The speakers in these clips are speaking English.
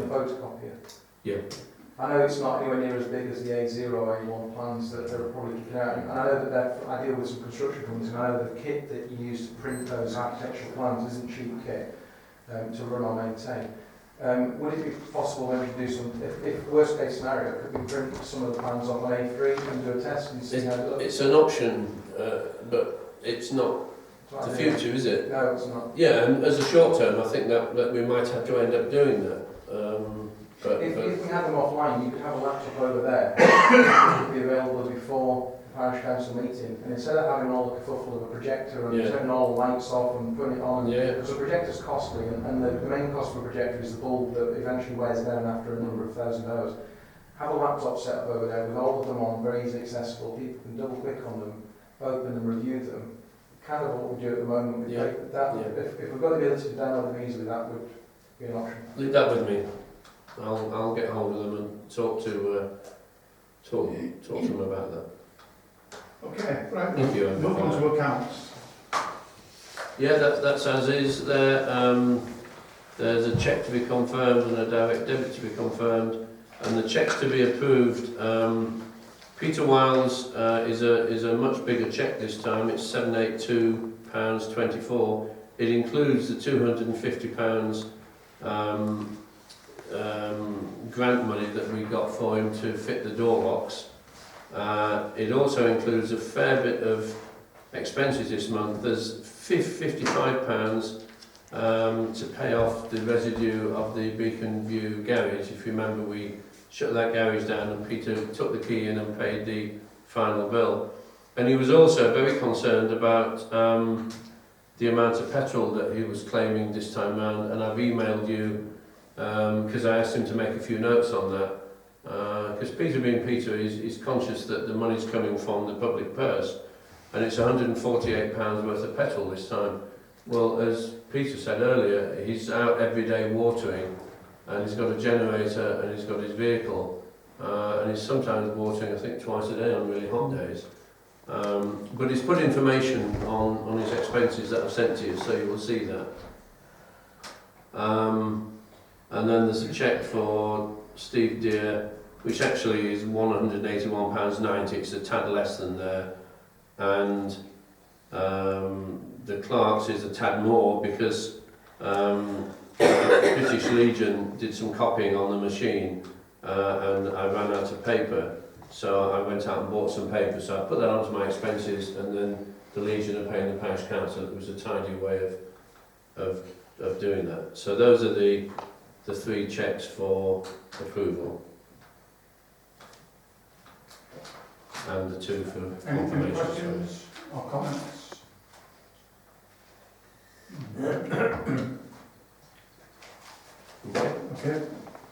photocopier? Yeah. I know it's not anywhere near as big as the A0, A1 plans that they're probably kicking out. And I know that I deal with some construction companies, and I know the kit that you use to print those architectural plans isn't cheap kit to run or maintain. Would it be possible maybe to do some, if worst case scenario, could we print some of the plans on A3 and do a test and see how it looks? It's an option, but it's not the future, is it? No, it's not. Yeah, and as a short term, I think that we might have to end up doing that. If we had them offline, you could have a laptop over there. It would be available before the parish council meeting. And instead of having all the kerfuffle of a projector and turning all the lights off and putting it on, because the projector's costly, and the main cost of a projector is the bulb that eventually wears down after a number of thousand hours. Have a laptop set up over there with all of them on, very easily accessible. People can double click on them, open them, review them. Kind of what we do at the moment. With If we've got the ability to download them easily, that would be an option. Leave that with me. I'll get hold of them and talk to them about that. Okay, right. Thank you. Move on to accounts. Yeah, that's as is there. There's a cheque to be confirmed and a direct debit to be confirmed, and the cheques to be approved. Peter Wiles is a much bigger cheque this time. It's £782.24. It includes the £250 grant money that we got for him to fit the door locks. It also includes a fair bit of expenses this month. There's £55 to pay off the residue of the Beacon View garage. If you remember, we shut that garage down and Peter took the key in and paid the final bill. And he was also very concerned about the amount of petrol that he was claiming this time round, and I've emailed you because I asked him to make a few notes on that. Because Peter being Peter, is conscious that the money's coming from the public purse, and it's £148 worth of petrol this time. Well, as Peter said earlier, he's out every day watering, and he's got a generator and he's got his vehicle, and he's sometimes watering, I think, twice a day on really hot days. But he's put information on his expenses that I've sent to you, so you will see that. And then there's a cheque for Steve Deere, which actually is £181.90. It's a tad less than there. And the clerk's is a tad more because British Legion did some copying on the machine, and I ran out of paper. So I went out and bought some paper, so I put that onto my expenses, and then the Legion are paying the parish council. It was a tidy way of doing that. So those are the 3 cheques for approval, and the 2 for Any confirmation. questions or comments? Okay.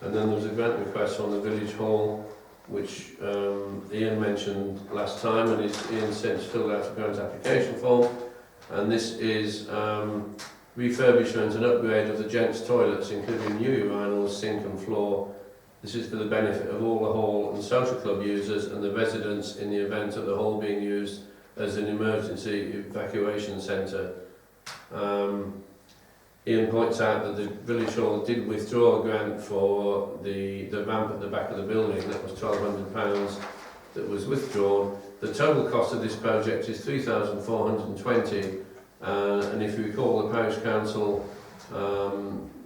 And then there was a grant request on the village hall, which Ian mentioned last time, and Ian since filled out a grant application form. And this is refurbishment and upgrade of the gents' toilets, including new urinals, sink and floor. This is for the benefit of all the hall and social club users and the residents in the event of the hall being used as an emergency evacuation centre. Ian points out that the village hall did withdraw a grant for the ramp at the back of the building. That was £1,200 that was withdrawn. The total cost of this project is £3,420, and if you recall, the parish council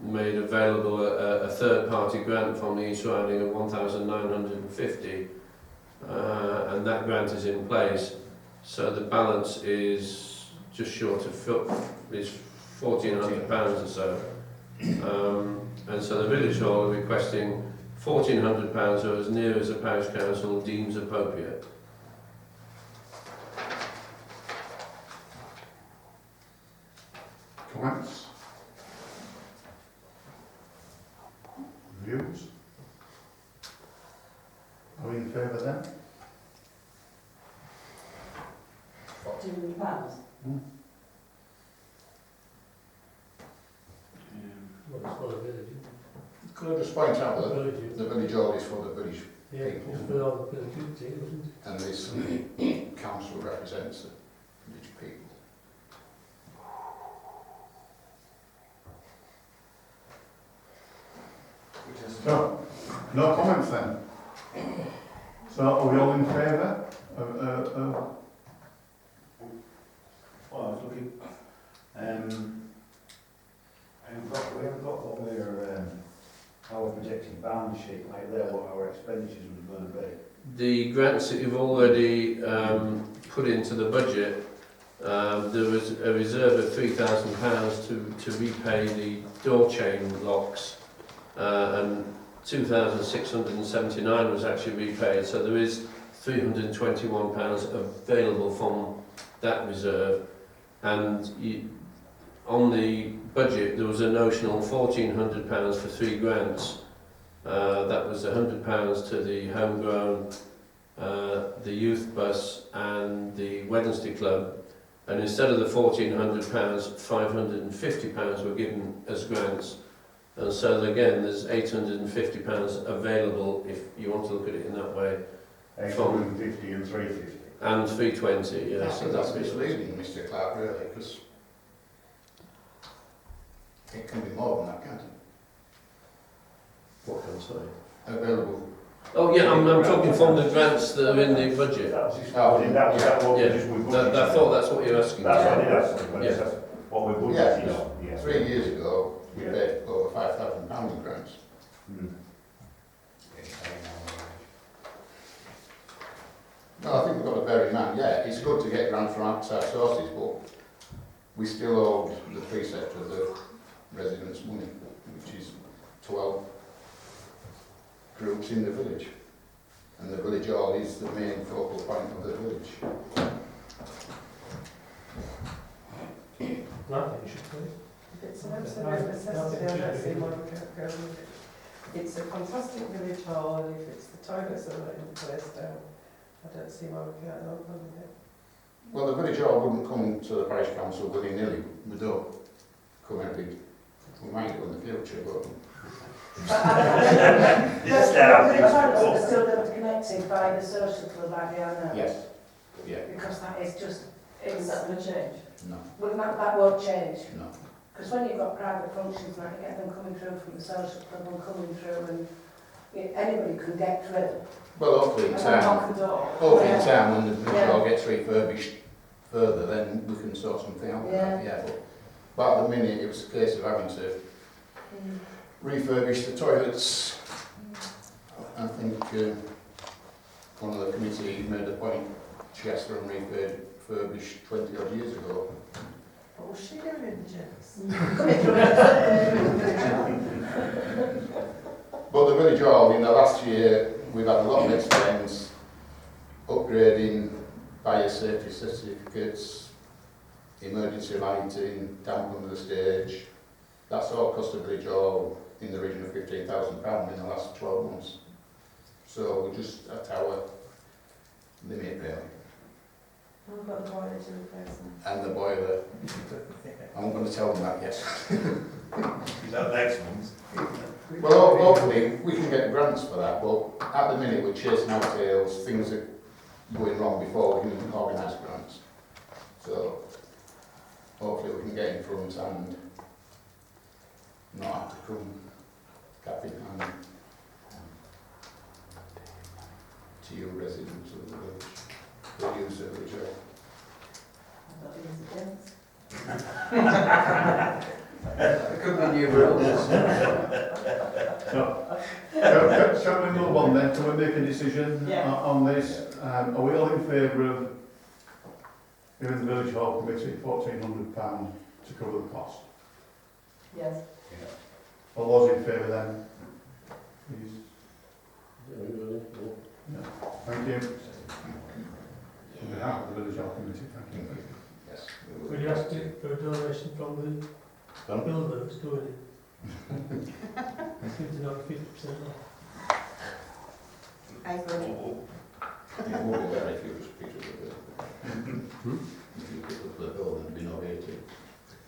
made available a third-party grant from the East Riding of £1,950, and that grant is in place. So the balance is just short of £1,400 or so, and so the village hall are requesting £1,400 or as near as the parish council deems appropriate. Comments? Views? Are we in favour then? £200. Could I just point out that the village hall is for the village people, and this council represents the village people. Which is So, no comments then? So, are we all in favour of Well, I was looking, we haven't got what we're, our projected balance sheet like there, what our expenditures was going to be. The grants that you've already put into the budget, there was a reserve of £3,000 to repay the door chain locks, and 2,679 was actually repaid, so there is £321 available from that reserve. And on the budget there was a notional £1,400 for 3 grants. That was £100 to the homegrown, the youth bus and the Wednesday club, and instead of the £1,400, £550 were given as grants. And so again, there's £850 available if you want to look at it in that way. 850 and 350. And 320, I yeah. think that's misleading, Mr Clark, really, because it can be more than that, can't it? What can I say? Available. Oh yeah, I'm talking from the grants that are in the budget. That was just, that what Yeah, we just we I budgeted. thought that's what you're asking. That's what I did ask, but Yeah. that's what we Yeah, budgeted on, yeah. 3 years ago, we Yeah. paid over £5,000 in grants. Mm. No, I think we've got to bear in mind, yeah, it's good to get grants from outside sources, but we still owe the precept of the residents' money, which is 12 groups in the village. And the village hall is the main focal point of the village. Nothing should be. It's an absolute necessity, I don't see why we can't go with it. It's a fantastic village hall, and if it's the toilets that are in place down, I don't see why we can't go with it. Well, the village hall wouldn't come to the parish council willy-nilly. We don't come every, we might do in the future, but Yes, the toilets are still going to be connected by the social club like they are now. yes, yeah, Because that is just, Is it's, that going to change? no, well, that won't change. no. Because when you've got private functions, like you get them coming through from the social club and coming through, and anybody can get through. Well, hopefully in And then town, knock the door. hopefully in Yeah. town when the village Yeah. hall gets refurbished further, then we can sort something out. with that, yeah. But at the minute, it was a case of having to Mm. refurbish the toilets. I think one of the committee made a point, she asked for them refurbished 20 odd years ago. What was she doing in the gents? But the village hall, in the last year, we've had a lot of expense, upgrading biosafety certificates, emergency lighting, damp under the stage. That's all cost the village hall in the region of £15,000 in the last 12 months. So we're just at our limit really. I've got the boiler to replace them. And the boiler, I'm going to tell them that, yes. Is that next month? Well, hopefully we can get grants for that, but at the minute we're chasing our tails, things are going wrong before we can organise grants. So hopefully we can get in front and not have to come cap in hand to you residents of the village, who use the village hall. I'm not doing the gents. There could be new rules. shall we move on then? Can we make a decision Yeah. on this? Are we all in favour of giving the village hall committee £1,400 to cover the cost? Yes. All those in favour then? Please. Thank you. On behalf of the village hall committee, thank you. Yes. Will you ask it for a donation from the builders doing it? Seems to knock 50% off. I agree. It will be better if you just pick up the bill. If you pick up the bill, there'd be no VAT.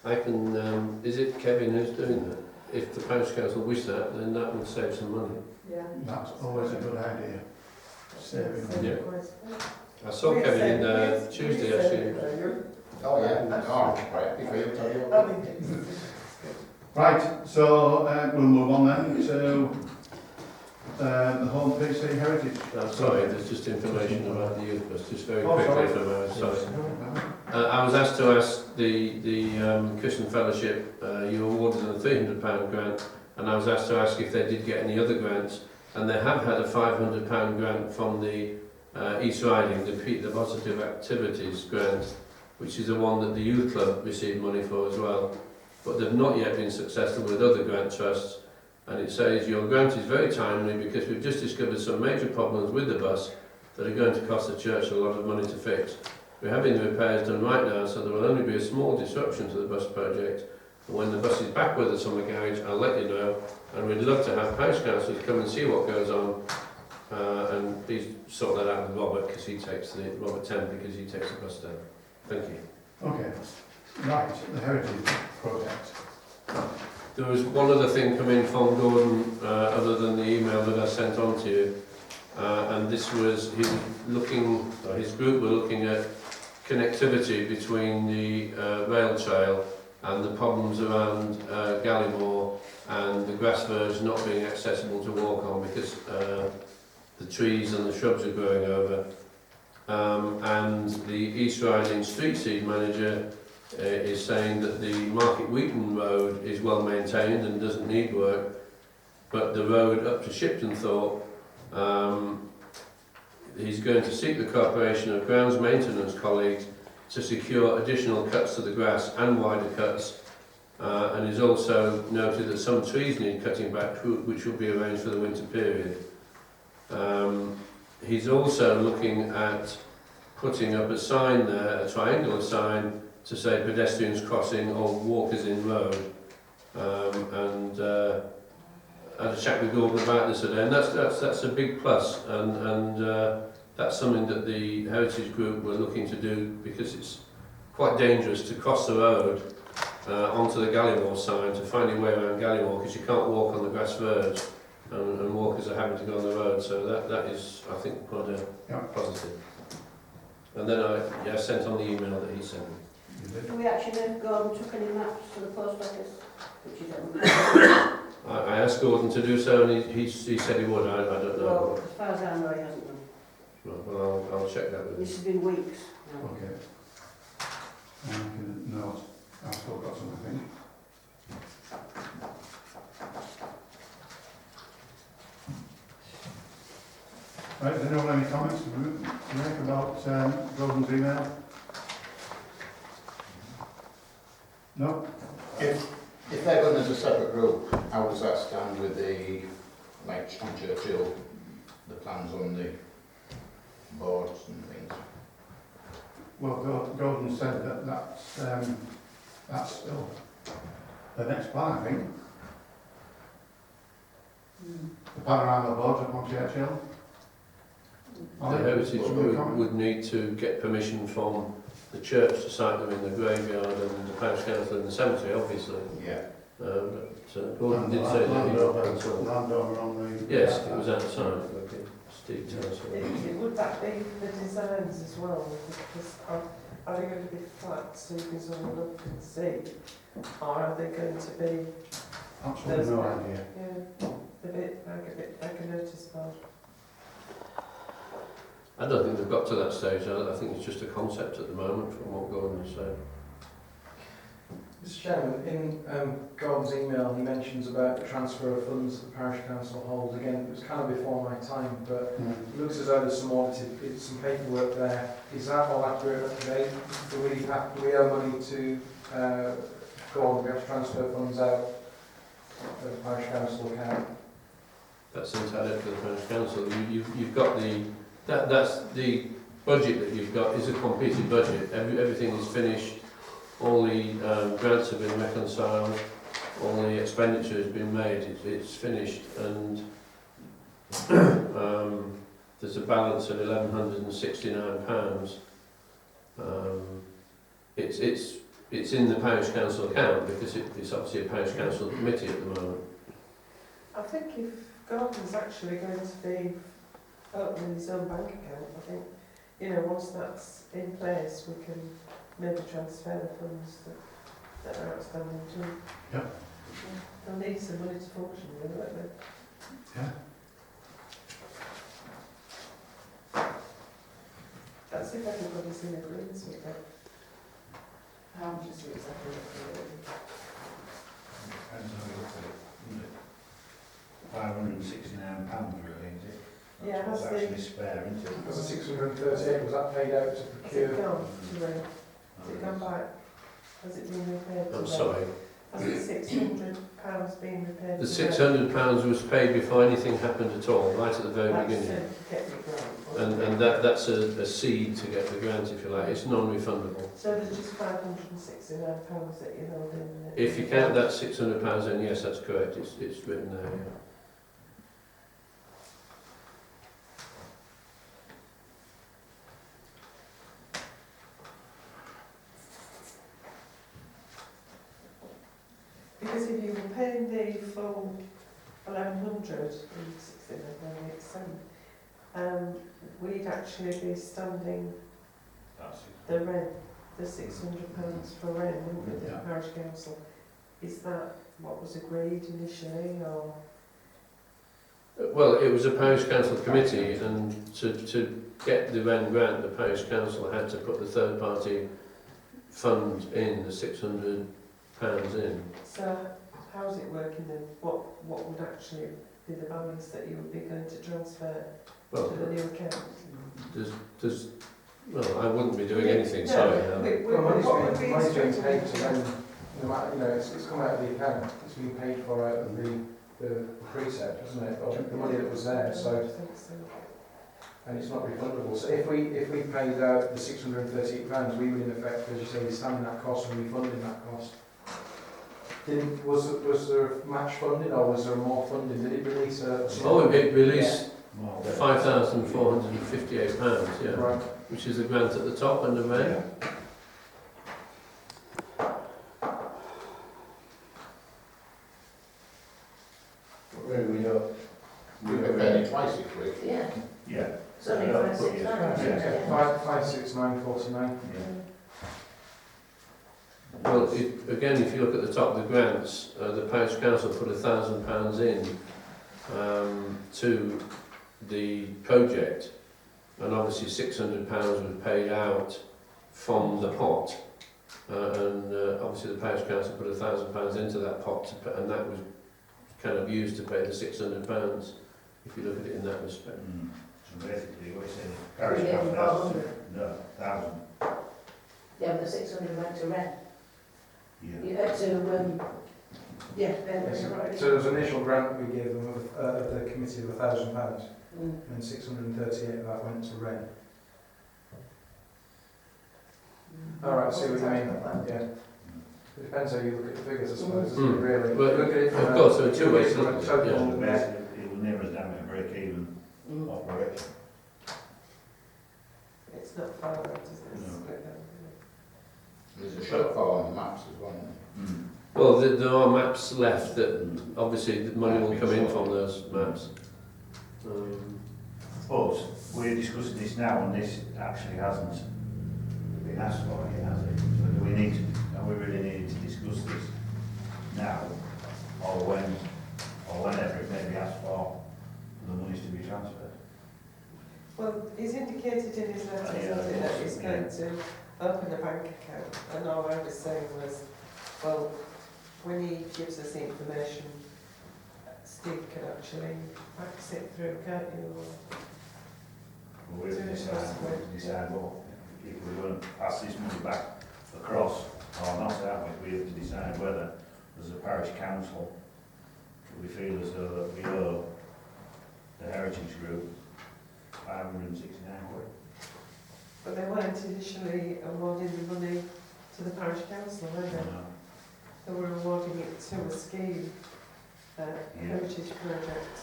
I can, is it Kevin who's doing that? If the parish council wish that, then that would save some money. Yeah. That's always a good idea. Saving. Yeah. I saw Kevin in Tuesday actually. Oh, yeah. Oh, right. If you tell you. Right, so we'll move on then to the home PC heritage. Sorry, there's just information about the youth bus, just very Oh, quickly sorry. from sorry. I was asked to ask the Christian Fellowship, you awarded them a £300 grant, and I was asked to ask if they did get any other grants, and they have had a £500 grant from the East Riding, the Positive Activities grant, which is the one that the youth club received money for as well. But they've not yet been successful with other grant trusts, and it says your grant is very timely because we've just discovered some major problems with the bus that are going to cost the church a lot of money to fix. We're having the repairs done right now, so there will only be a small disruption to the bus project. And when the bus is back with us on the garage, I'll let you know. And we'd love to have parish councillors come and see what goes on. And please sort that out with Robert, because he takes Robert Temp, because he takes the bus down. Thank you. Okay. Right, the heritage project. There was one other thing come in from Gordon, other than the email that I sent on to you. And this was, he was looking, or his group were looking at connectivity between the rail trail and the problems around Gallimore and the grass verge not being accessible to walk on because the trees and the shrubs are growing over. And the East Riding Street Seed manager is saying that the Market Wheaton road is well maintained and doesn't need work, but the road up to Shipton Thorpe, he's going to seek the cooperation of grounds maintenance colleagues to secure additional cuts to the grass and wider cuts, and he's also noted that some trees need cutting back, which will be arranged for the winter period. He's also looking at putting up a sign there, a triangular sign, to say pedestrians crossing or walkers in road. I had a chat with Gordon about this today, and that's a big plus, and that's something that the Heritage Group were looking to do because it's quite dangerous to cross the road onto the Gallimore sign to find your way around Gallimore because you can't walk on the grass verge, and walkers are having to go on the road, so that is, I think, quite a positive. And then I sent on the email that he sent me. Do we actually know if Gordon took any maps to the post office? Which is on I asked Gordon to do so, and he said he would. I don't know. Well, as far as I know, he hasn't done. Well, I'll check that with him. This has been weeks now. Okay. I can note. I've still got something. Right, does anyone have any comments to make about Gordon's email? No? If they're done as a separate group, how does that stand with the, like Churchill, the plans on the boards and things? Well, Gordon said that that's still the next plan, I think. The panorama boards up on Churchill. The Heritage Group would need to get permission from the church to site them in the graveyard and the parish council in the cemetery, obviously. Yeah. But Gordon did say that he got landowner on the... Yes, it was outside. Okay. Steve tells Would that be the designs as well? Because are they going to be flat so you can sort of look and see? Or are they going to be... Absolutely no idea. Yeah, a bit like a notice board. I don't think they've got to that stage. I think it's just a concept at the moment from what Gordon has said. Mr Chairman, in Gordon's email he mentions about the transfer of funds that the parish council holds. Again, it was kind of before my time, but it looks as though there's some paperwork there. Is that all accurate up to date? Do we owe money to Gordon? We have to transfer funds out of the parish council account? That's entirely up to the parish council. You've got that's the budget that you've got is a completed budget. Everything is finished. All the grants have been reconciled. All the expenditure has been made. It's finished, and there's a balance of £1,169. It's in the parish council account because it's obviously a parish council committee at the moment. I think if Gordon's actually going to be opening his own bank account, I think, once that's in place, we can maybe transfer the funds that are outstanding to him. Yep. They'll need some money to function, won't they? Yeah. That's if everybody's in agreement with it. How much is it exactly? Depends how you look at it, isn't it? £569 really, is it? Yeah, That's has what's the- actually spare, isn't it? Was the 638, was that paid out to Has it procure? gone to Ray? Has it gone back? Has it been repaired to I'm Ray? sorry. Has the £600 been repaired The to Ray? £600 was paid before anything happened at all, right at the very That's beginning. to get the grant. And that's a seed to get the grant, if you like. It's non-refundable. So there's just £569 that you held in. If you count that £600, then yes, that's correct. It's written there. Yeah. Because if you were paying the full 1100 in 16,987, we'd actually be standing That's the rent, the £600 for rent, wouldn't we, the Yeah. parish council? Is that what was agreed initially, or? Well, it was a parish council committee, and to get the Wren grant, the parish council had to put the third party fund in, the £600 in. So how's it working then? What would actually be the balance that you would be going to transfer Well, to the new account? there's well, I wouldn't be doing anything, No, sorry. Well, what would be money's being instructed? paid to them, no matter, you know, it's come out of the account, it's been paid for out of the precept, hasn't it, or the money that was there, so, and it's not refundable. So if we paid out the £638, we would in effect, as you say, be standing that cost and refunding that cost. Was there match funding, or was there more funding? Did it release a... Oh, it released more. £5,458, yeah, Right. which is the grant at the top and the Wren. Really, we don't. We were paying it twice each week. Yeah, Yeah. it's only 569. Yeah. 569.49. Well, again, if you look at the top, the grants, the parish council put £1,000 in to the project, and obviously £600 was paid out from the pot, and obviously the parish council put £1,000 into that pot, and that was kind of used to pay the £600. If you look at it in that respect. So basically, what you say, We gave them 400. no, 1,000. Yeah, but the 600 went to rent. Yeah. You had to, yeah, then Yes. it's already. So there was an initial grant we gave them of the committee of £1,000, Mm. and 638 of that went to Wren. All right, I see what you mean. Yeah. It depends how you look at the figures, I suppose, doesn't it, really? Well, Look at it of course, there are two ways to from a look at it, total- yeah. So basically, it will near us down at a break-even Mm. operation. It's not far out, is it? It's No. split down, There's a shortfall on the maps as well. Well, there are maps left that obviously the money will come in from those maps. But we're discussing this now, and this actually hasn't been asked for yet, has it? So do we need, are we really needing to discuss this now, or whenever it may be asked for the monies to be transferred? Well, he's indicated in his letter, Yeah, hasn't he, that he's yeah. going to open a bank account, and all I was saying was, well, when he gives us the information, Steve can actually fax it through, can't you? Well, we have to decide what, if we're going to pass this money back across or not, aren't we? We have to decide whether, as a parish council, we feel as though that we owe the heritage group 569 quid. But they weren't initially awarding the money to the parish council, were they? They were awarding it to a scheme, heritage project.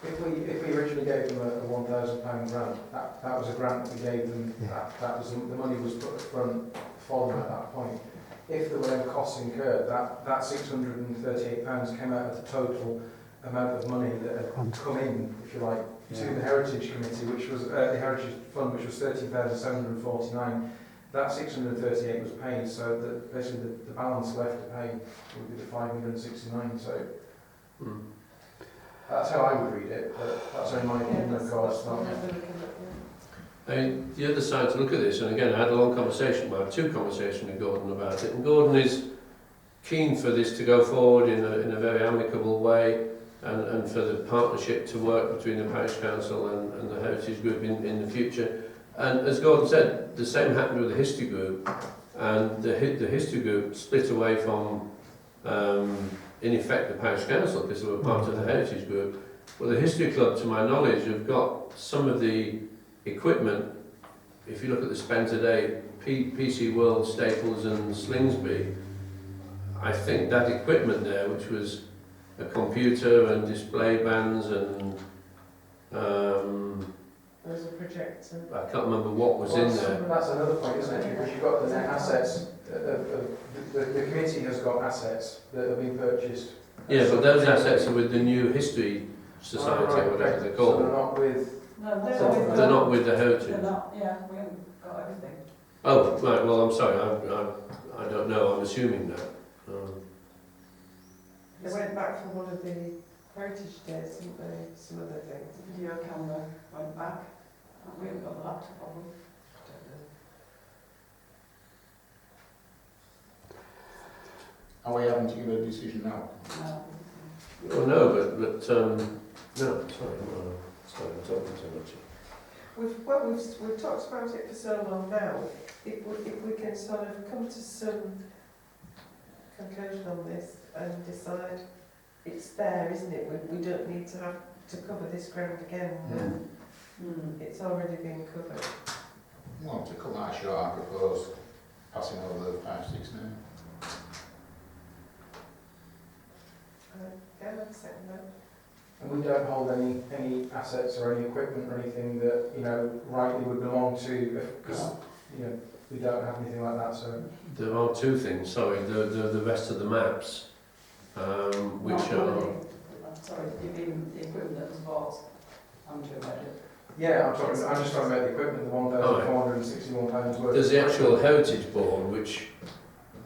If we originally gave them a £1,000 grant, that was a grant that we gave them, that was, the money was put up front for them at that point. If there were no costs incurred, that £638 came out of the total amount of money that had come in, if you like, to the Heritage Committee, which was, the Heritage Fund, which was 13,749. That 638 was paid, so that basically the balance left to pay would be the 569, so... That's how I would read it, but that's only my opinion, of course. That's what Not. we're looking at, I mean, the other side to look at this, and again, I had a long conversation, well, I had 2 conversations with Gordon about it, and Gordon is keen for this to go forward in a very amicable way, and for the partnership to work between the parish council and the heritage group in the future. And as Gordon said, the same happened with the history group, and the history group split away from, in effect, the parish council, because they were part of the heritage group. Well, the history club, to my knowledge, have got some of the equipment. If you look at the spend today, PC World, Staples and Slingsby, I think that equipment there, which was a computer and display bands and There's a projector. I can't remember what was in there. That's another point, isn't it? Because you've got the net assets, the committee has got assets that have been purchased. Yeah, but those assets are with the New History Society, Right, or whatever okay. they're So called. they're not with, No, They're not with the heritage. They're not, yeah, we haven't got everything. Oh, right, well, I'm sorry, I don't know, I'm assuming that. They went back for one of the heritage days, didn't they? Some of the things. The video camera went back. We haven't got the laptop, have we? Are we having to give a decision now? No. Oh, no, but no, sorry, I'm talking too much. We've talked about it for so long now. If we can sort of come to some conclusion on this and decide it's there, isn't it? We don't need to have to cover this ground again. It's already been covered. Well, to come out short, I propose passing over the 5, 6 now. Yeah, I'd second that. and we don't hold any assets or any equipment or anything that, you know, rightly would belong to, because, you know, we don't have anything like that, so. There are 2 things, sorry, the rest of the maps, which Not are... really. Sorry, you mean the equipment that was bought under WED? Yeah, I'm just talking about the equipment, the £1,461 worth. There's the actual heritage board, which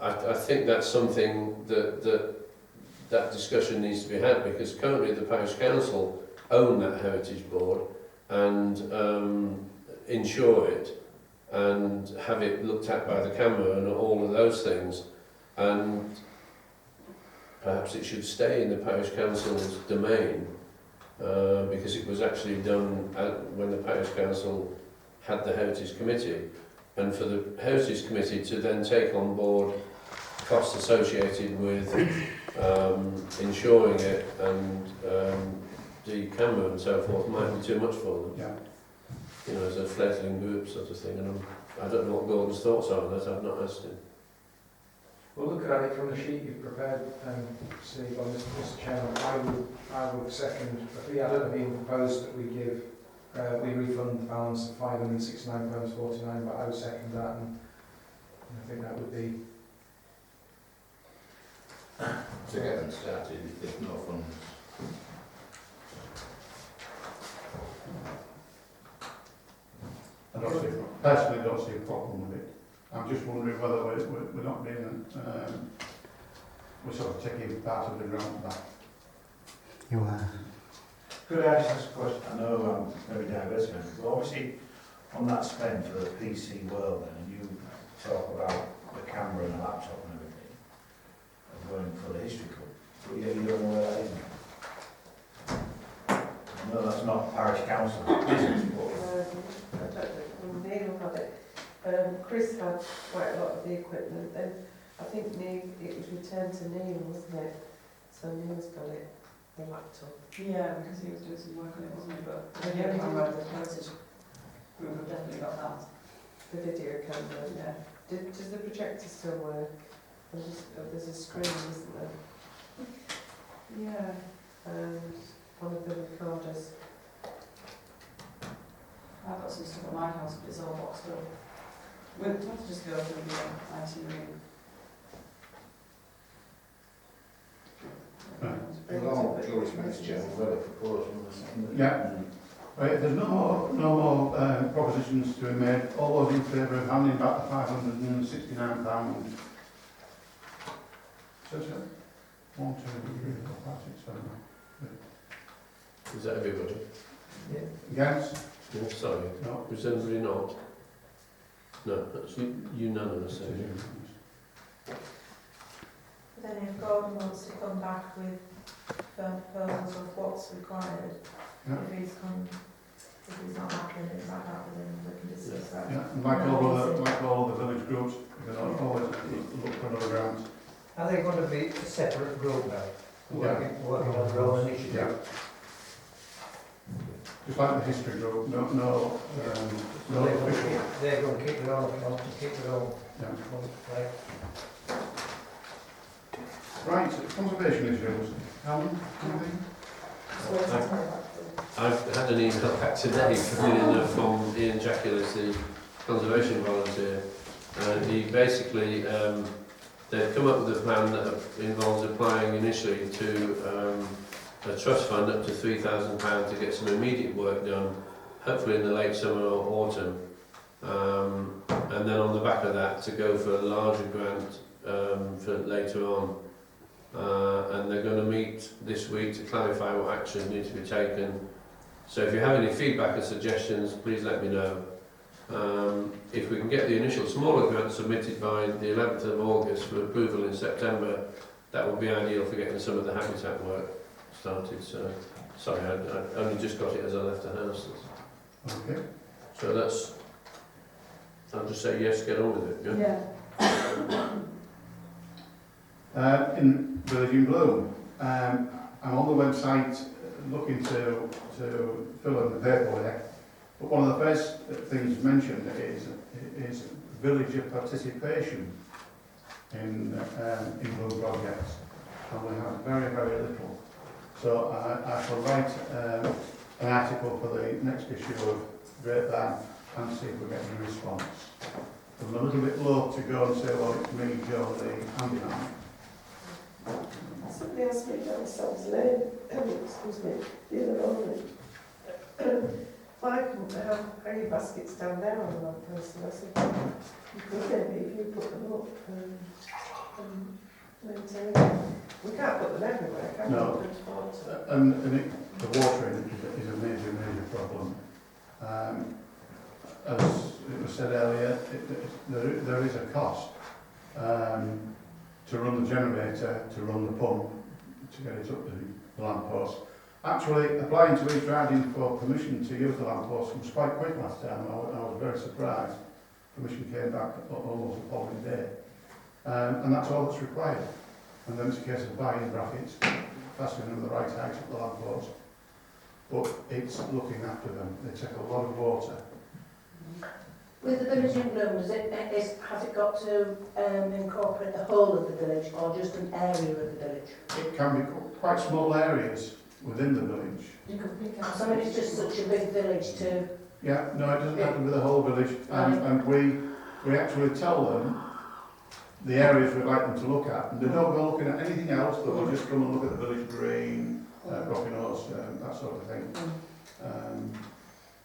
I think that's something that discussion needs to be had, because currently the parish council own that heritage board and insure it and have it looked at by the camera and all of those things, and perhaps it should stay in the parish council's domain, because it was actually done when the parish council had the heritage committee, and for the heritage committee to then take on board costs associated with insuring it and the camera and so forth might be too much for them. Yeah. You know, as a fledgling group sort of thing, and I don't know what Gordon's thoughts are on that, I've not asked him. Well, looking at it from the sheet you've prepared, Steve, on Mr. Chairman, I would second, I don't know if Ian proposed that we give, we refund the balance of £569.49, but I would second that, and I think that would be. To get them started, if no funds. Personally, don't see a problem with it. I'm just wondering whether we're not being, we're sort of taking part of the ground back. You are. Could I just ask a question? I know maybe diverting, but obviously on that spend for the PC World then, and you talk about the camera and the laptop and everything, and going for the history club, but you don't know where that is now. I know that's not parish council business, but I don't know. Neil had it. Chris had quite a lot of the equipment. Then I think Neil, it was returned to Neil, wasn't it? So Neil's got it, the laptop. Yeah, because he was doing some work on it, wasn't he? But the video camera, the heritage group have definitely got that. The video camera. Yeah. Does the projector still work? There's a screen, isn't there? Yeah. And one of the recorders. I've got some stuff at my house, but it's all boxed up. We'll have to just go through the IT room. Well, George, Mr. Chairman, we've got a proposal. Yeah. Right, there's no more propositions to be made. All those in favour of handing back the £569. So, 1, 2, 3, 4, 5, 6, 7. Is that everybody? Against? Oh, sorry, No. was anybody not? No, that's unanimous. It is then. unanimous. Then if Gordon wants to come back with firm proposals of what's required, Yeah. if he's not happy and it's not happy, then we can discuss that. Yeah, and like all the village groups, you can always look for another ground. Are they going to be a separate group now? Working on their own initiative? Yeah. Just like the history group, no official. They're going to keep their own account and keep their own. Yeah. Right. Right, conservation issues. Alan, anything? I've had an email back today from Ian Jackulas, the conservation volunteer, and he basically, they've come up with a plan that involves applying initially to a trust fund up to £3,000 to get some immediate work done, hopefully in the late summer or autumn, and then on the back of that to go for a larger grant for later on. And they're going to meet this week to clarify what actions need to be taken. So if you have any feedback or suggestions, please let me know. If we can get the initial smaller grant submitted by the 11th of August for approval in September, that would be ideal for getting some of the habitat work started. So, sorry, I only just got it as I left the house. Okay. So that's, I'll just say yes, get on with it. Yeah. In Village in Bloom, I'm on the website looking to fill in the paperwork, but one of the first things mentioned is villager participation in Bloom projects, and we have very, very little. So I shall write an article for the next issue of Grapevine and see if we get any response. I'm a little bit loath to go and say, well, it's me, Joe, the handyman. Somebody asked me down South Lane, excuse me, the other morning, why couldn't they have hanging baskets down there on the lamppost? And I said, you could maybe if you put them up and maintain them. We can't put them everywhere, can we? No. And the watering is a major problem. As it was said earlier, there is a cost to run the generator, to run the pump, to get it up the lamppost. Actually, applying to East Riding for permission to use the lamppost was quite quick last time. I was very surprised. Permission came back almost the following day. And that's all that's required. And then it's a case of buying brackets, fastening them the right height at the lamppost. But it's looking after them. They take a lot of water. With the village in Bloom, has it got to incorporate the whole of the village or just an area of the village? It can be quite small areas within the village. You could pick out. So it's just such a big village to... Yeah, no, it doesn't have to be the whole village. And we actually tell them the areas we'd like them to look at. And they don't go looking at anything else, they will just come and look at the village green, Rocking Horse, that sort of thing.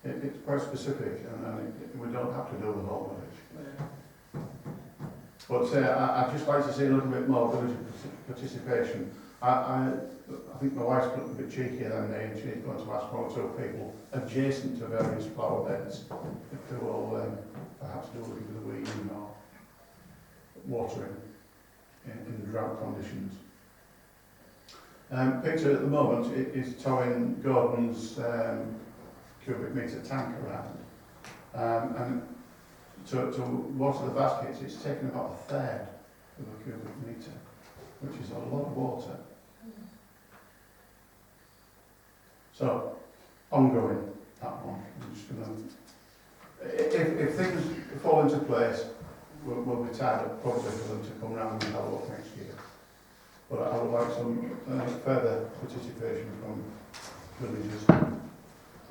It's quite specific, and we don't have to do the whole village. But I'd just like to see a little bit more village participation. I think my wife's a bit cheekier than me, and she's going to ask one or two people adjacent to various flower beds if they will perhaps do a little bit of weeding or watering in drought conditions. Peter at the moment is towing Gordon's cubic metre tank around, and to water the baskets it's taken about a third of a cubic metre, which is a lot of water. So, ongoing, that one. I'm just gonna, if things fall into place, we'll be tied up probably for them to come round and have a look next year. But I would like some further participation from villagers.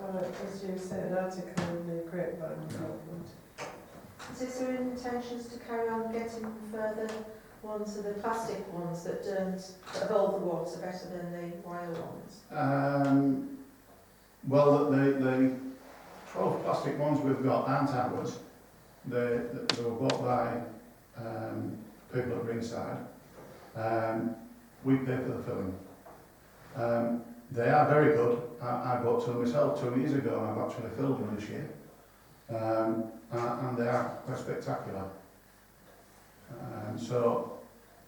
As you said, an article in the Grapevine development. Is there intentions to carry on getting further ones of the plastic ones that hold the water better than the wire ones? Well, the 12 plastic ones we've got aren't ours. They were bought by people at Greenside. We pay for the filling. They are very good. I bought two myself 2 years ago and I've actually filled them this year. And they are quite spectacular. So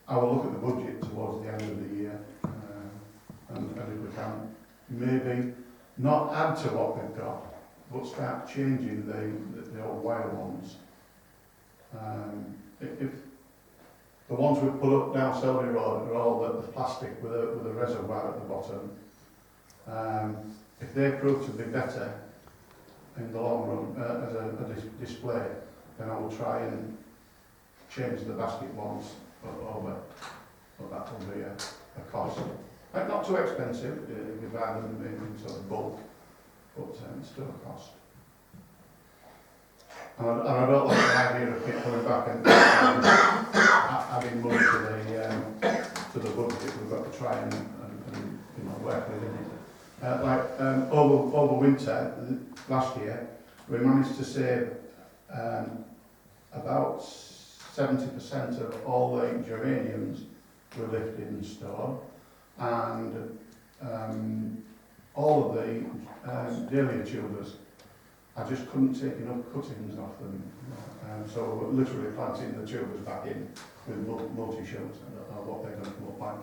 I will look at the budget towards the end of the year and if we can maybe not add to what we've got, but start changing the old wire ones. If the ones we put up down Selby Road are all the plastic with a reservoir at the bottom. If they prove to be better in the long run as a display, then I will try and change the basket ones over, but that will be a cost. And not too expensive if you buy them in sort of bulk, but it's still a cost. And I don't like the idea of keep coming back and adding money to the budget. We've got to try and work within it. Over winter last year, we managed to save about 70% of all the geraniums were lifted and stored, and all of the dahlia tubers, I just couldn't take enough cuttings off them. So we're literally planting the tubers back in with multi-shoots. I don't know what they're going to look like.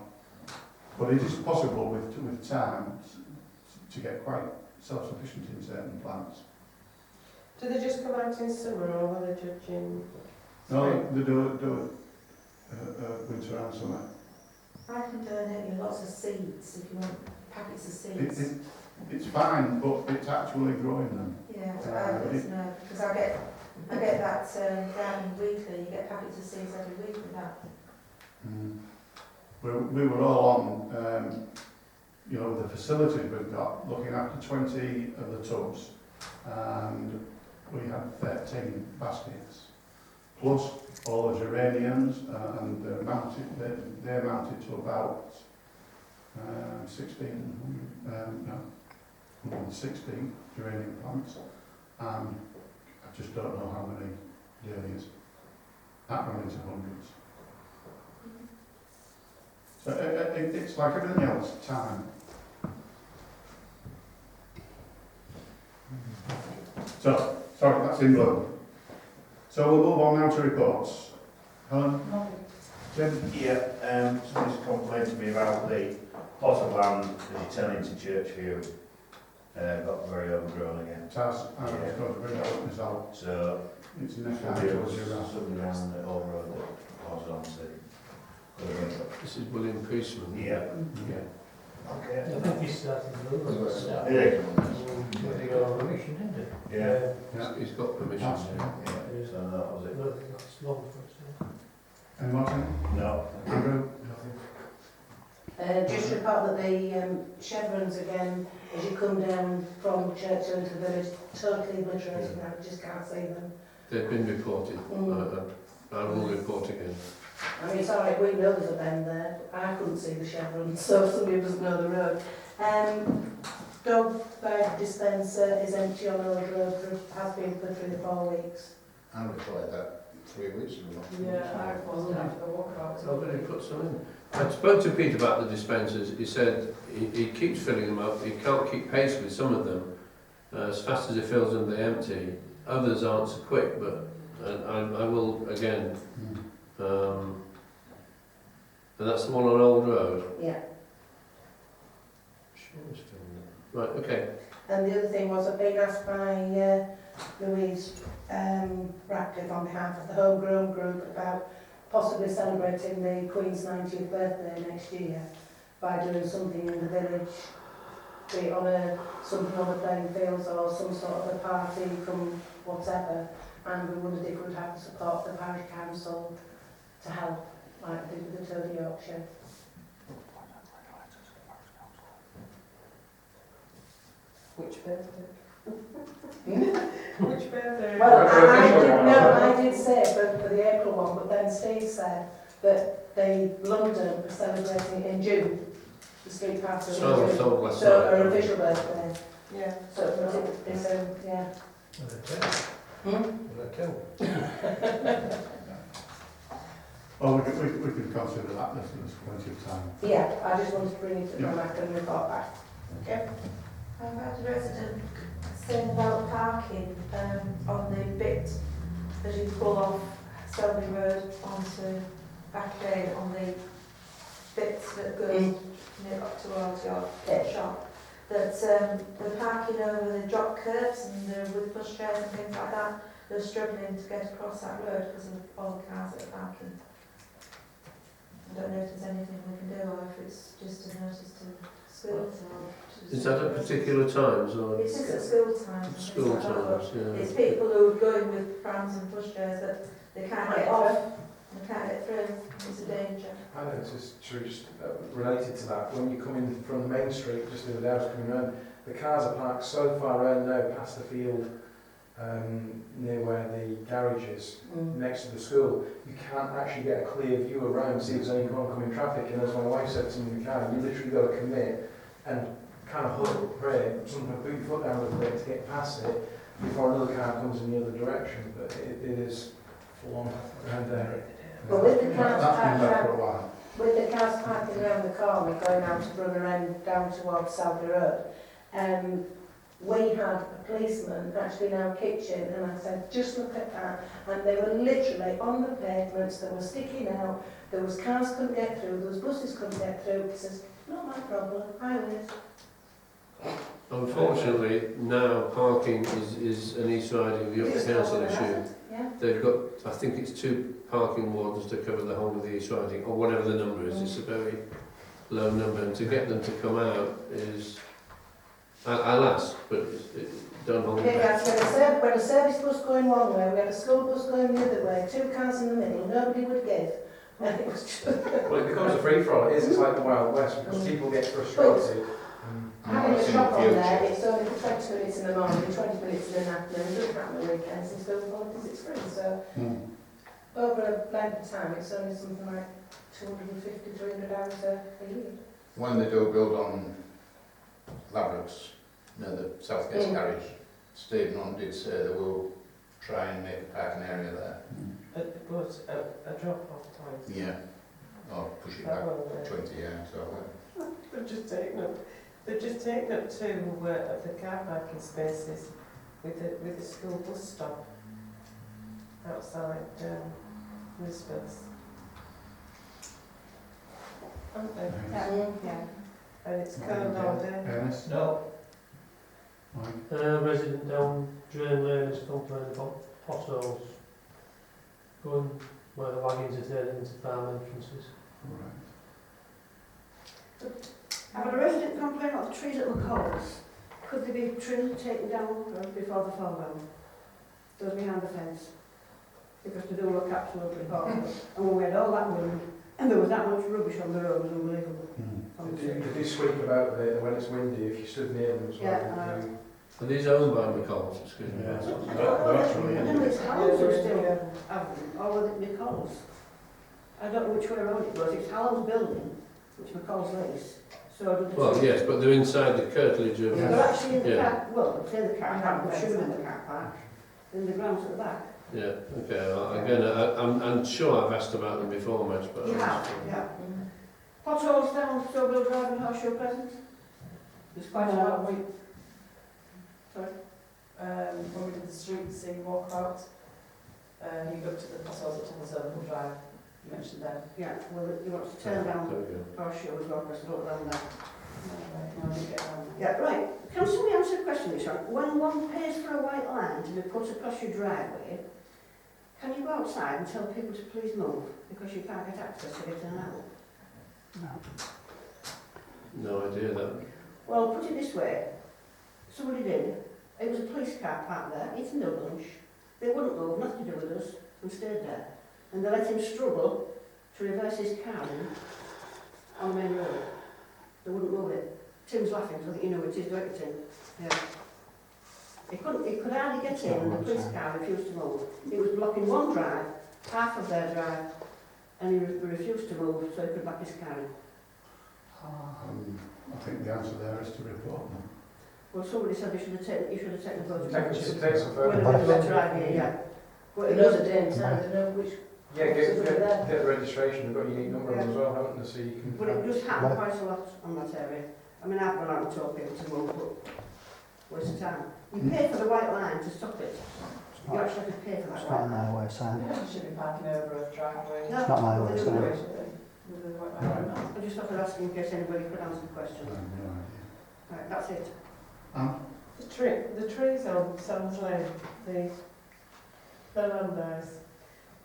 But it is possible with time to get quite self-sufficient in certain plants. Do they just come out in summer or are they judging? No, they do winter and summer. I can donate you lots of seeds if you want packets of seeds. It's fine, but it's actually growing them. Yeah, because I get that down weekly. You get packets of seeds every week with that. We were all on, the facilities we've got, looking after 20 of the tubs, and we had 13 baskets, plus all the geraniums, and they amounted to about 160 geranium plants, and I just don't know how many dahlias. That ran into hundreds. So it's like everything else, time. So, sorry, that's in bloom. So we'll move on now to reports. Helen? Jim? Yeah, somebody's complained to me about the plot of land as you turn into Churchview. Got very overgrown again. It has, I was going to bring that up myself. So, it's next time somebody towards your house. around the overroad that was on to. This is William Priestman. Yeah. I Okay. think he started to move. Yeah. They got a permission, didn't they? Yeah. Yeah. He's got permission. That's Yeah. So that was it. No, that's long for us. And Martin? No. Andrew? Just report that the chevrons again, as you come down from Churchill into the village, totally obliterated now, you just can't see them. They've been reported. I will report again. I mean, it's alright, we know there's a bend there, I couldn't see the chevrons, so somebody doesn't know the road. Dog bed dispenser is empty on Old Road, has been for 3 to 4 weeks. I replied that 3 weeks ago. Yeah, I wasn't after the walkout. So then he put some in. I spoke to Pete about the dispensers. He said he keeps filling them up. He can't keep pace with some of them. As fast as he fills them, they empty. Others aren't so quick, but I will again. And that's the one on Old Road. Yeah. Right, okay. And the other thing was I've been asked by Louise Radcliffe on behalf of the Homegrown Group about possibly celebrating the Queen's 90th birthday next year by doing something in the village, be it something on the playing fields or some sort of a party from whatever, and we wondered if we'd have the support of the parish council to help, like they did with the Tour de Yorkshire. Which birthday? Which birthday? Well, I did say for the April one, but then Steve said that London are celebrating it in June, the street party in June. So her official birthday. Yeah. So it's yeah. Oh, we can consider that. There's plenty of time. Yeah, I just wanted to bring it to the back and report back. Okay. I've had a resident saying about parking on the bit as you pull off Selby Road onto Back Lane on the bits that goes near up towards your shop. That the parking over the drop curbs and the with push chairs and things like that, they're struggling to get across that road because of all the cars that are parking. I don't know if there's anything we can do or if it's just a notice to schools or... Is that at particular times or? It is at school times. School times, yeah. It's people who are going with prams and pushchairs that they can't get off, they can't get through, it's a danger. I noticed, just related to that, when you come in from the main street, just the other day I was coming around, the cars are parked so far around now past the field, near where the garage is, next to the school, you can't actually get a clear view around, see if there's any oncoming traffic, and as my wife said to me in the car, you literally got to commit and kind of hook, pray, sometimes put your foot down a little bit to get past it before another car comes in the other direction, but it is full on around there. But with the cars That's been parked there for a around, while. with the cars parking around the corner going out to Brunner End down towards Selby Road, we had a policeman actually in our kitchen, and I said, just look at that, and they were literally on the pavements, they were sticking out, there was cars couldn't get through, there was buses couldn't get through. He says, not my problem, highways. Unfortunately, now parking is an East Riding of York Council issue. Yeah. They've got, I think it's 2 parking wardens to cover the whole of the East Riding, or whatever the number is. It's a very low number, and to get them to come out is, I'll ask, but it's don't hold Yeah, back. when a service bus going one way, we had a school bus going the other way, 2 cars in the middle, nobody would give. And it was just... Well, it becomes a free-for-all, it's like the Wild West, because people get frustrated. Having a That's in shop the on future. there, it's only for 20 minutes in the morning, 20 minutes in the afternoon, it doesn't happen on weekends, and still because it's free, so over a length of time, it's only something like 250, 300 hours a year. When they do build on Labrooks, near the Southgate garage, Steve Nunn did say they will try and make a parking area there. But a drop-off time. Yeah. Or push it back 20 years or They've just taken up 2 of the car parking spaces with the school bus stop outside Lisbeth's. Aren't they? Yeah. And it's cold all day. Ernest? No. Mike? Resident down Drain Lane is complaining about potholes going where the wagons are turning into farm entrances. Right. I've had a resident complain about the trees at McCall's. Could they be trimmed, taken down before the fall down? Those behind the fence. Because they do look absolutely horrible. And when we had all that wind, and there was that much rubbish on the road, it was unbelievable. On the They street. do speak about when it's windy, if you stood near them as well. Yeah, Are these owned by McCall's? Excuse me. Yeah. I don't know if it's Hallam's who still have them, or whether it be McCall's. I don't know which way around it was. It's Hallam's building, which McCall's lease. So do the Well, yes, but they're inside the curtilage of... They're actually in the Yeah. car, well, it's in the car park, they're shooting in the car park, in the grounds at the back. Yeah, okay. Well, again, I'm sure I've asked about them before, Madge, but... You have, yeah. Potholes down Stowville Drive and Horseshoe Crescent? There's quite a lot. When we did the street scene walkabout, you looked at the potholes at Thomas Drive, you mentioned them. Yeah, well, you want to turn down There we go. Horseshoe as well, because look down there. No, I didn't get around. Yeah, right. Can somebody answer a question, this one? When one pays for a white line to be put across your driveway, can you go outside and tell people to please move because you can't get access to get in and out? No idea that. Well, put it this way. Somebody did. It was a police car parked there, eating their lunch. They wouldn't move, nothing to do with us, and stayed there. And they let him struggle to reverse his car in on the main road. They wouldn't move it. Tim's laughing, so I think you know it is, don't you, Tim? Yeah. He could hardly get in, and the police car refused to move. It was blocking one drive, half of their drive, and he refused to move, so he could back his car in. I think the answer there is to report them. Well, somebody said you should have taken a photo. You should take some When photos. they left drive here, yeah. Well, They it know was the day and time, they know which... Yeah, get the registration, they've got a unique number on them as well, haven't they, so you can... But it does happen quite a lot on that area. I mean, I've gone out and told people to move, but waste of time. You pay for the white line to stop it. You actually have to pay for that It's white not an line. highway sign. You should be parking over a driveway. No, It's not my they way, do so- it. With the white line. I just thought I'd ask in case anybody could answer the I question. have no Right, that's it. idea. The trees on Sands Lane, the Landais,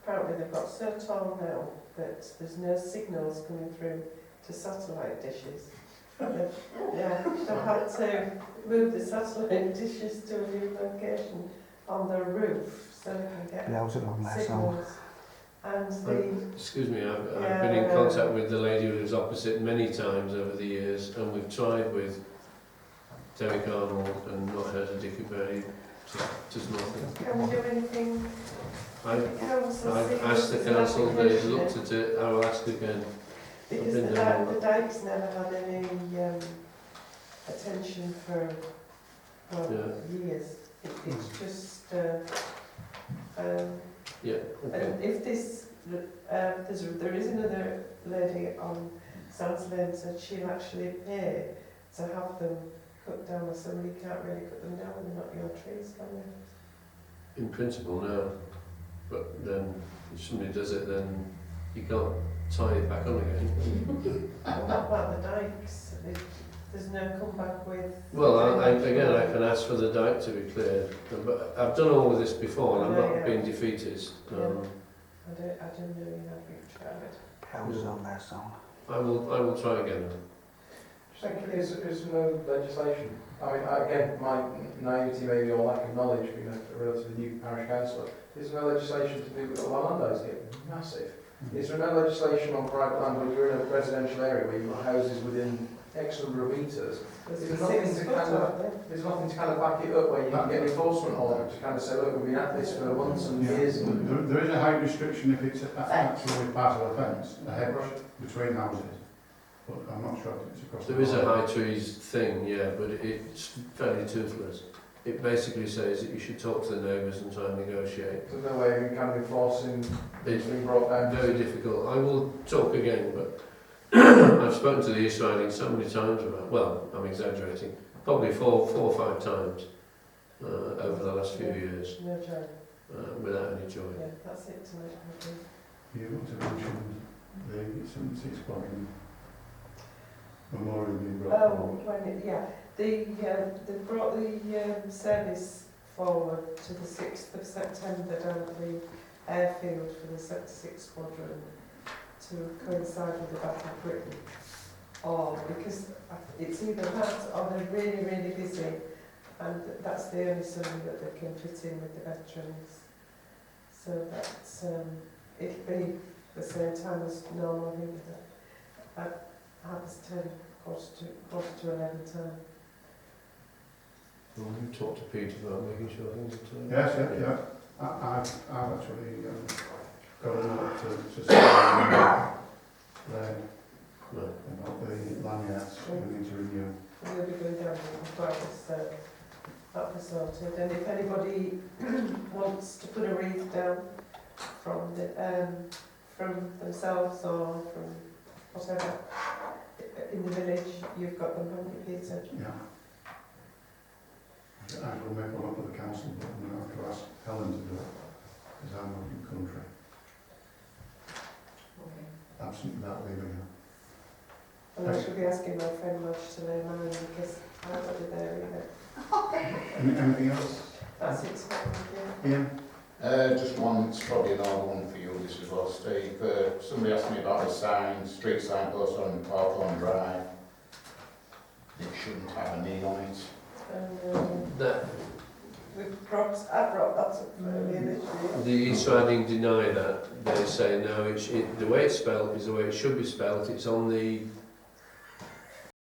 apparently they've got so tall now that there's no signals coming through to satellite dishes. They've had to move the satellite dishes to a new location on the roof so they can get Yeah, I was along there, so. signals. And the Excuse me, I've Yeah, been in yeah. contact with the lady who lives opposite many times over the years, and we've tried with Derek Arnold and not heard a dick about it. Just nothing. can we do anything? I've Council asked the council, they've looked at it, I will ask again. Because been the, down all the dike's never had any attention for years. It's just Yeah, okay. and if this there is another lady on Sands Lane said she'll actually pay to have them cut down, or somebody can't really cut them down when they're not your trees, can they? In principle, no. But then, if somebody does it, then you can't tie it back on again. And what about the dikes? There's no comeback with... Well, again, I can ask for the dike to be cleared. But I've done all of this before, and I'm not being defeatist. I don't know, you have to try it. Houses on there, so. I will try again. Is no legislation? I mean, again, my naivety maybe or lack of knowledge, being a relatively new parish councillor, is there no legislation to do with the land get massive? Is there no legislation on private land when you're in a residential area where you've got houses within X number of metres? Is there nothing to kind of back it up where you can get an enforcement order to kind of say, look, we've been at this for months and years? And There is a height restriction if it's actually part of a fence, a hedge between houses. But I'm not sure if it's across the There is a board. high trees thing, yeah, but it's fairly toothless. It basically says that you should talk to the neighbours and try and negotiate. there's no way you can enforce it's It's being brought down. very difficult. I will talk again, but I've spoken to the East Riding so many times about, well, I'm exaggerating, probably four or five times over the last few years, No joy. without any joy. Yeah, that's it tonight. Okay. You want to mention the 76 Squadron memorial being brought Oh, forward. they brought the service forward to the 6th of September down at the airfield for the 76 Squadron to coincide with the Battle of Britain. Or because it's either that or they're really, really busy, and that's the only Sunday that they can fit in with the veterans. So that's it'll be the same time as normal, I think, at 10:30, quarter to 11 time. Well, you talk to Peter about making sure things are turned. Yes, yeah. I've actually got a note to say there No. about the lanyards we need to renew. We'll be going down to that was sorted. And if anybody wants to put a wreath down from themselves or from whatever in the village, you've got them, haven't you, Peter? Yeah. I will make one up with the council, but I'm going to have to ask Helen to do it, because I'm not in the country. Okay. Absent without leaving her. And I should be asking my friend Lodge to lay mine because I won't be there either. Anything else? That's it, yeah. Ian? Just one, it's probably another one for you, this as well, Steve. Somebody asked me about a sign, street sign post on Parkland Drive. It shouldn't have a name on it. That, I brought that up earlier this year. the East Riding deny that. They say no, the way it's spelled is the way it should be spelled. It's on the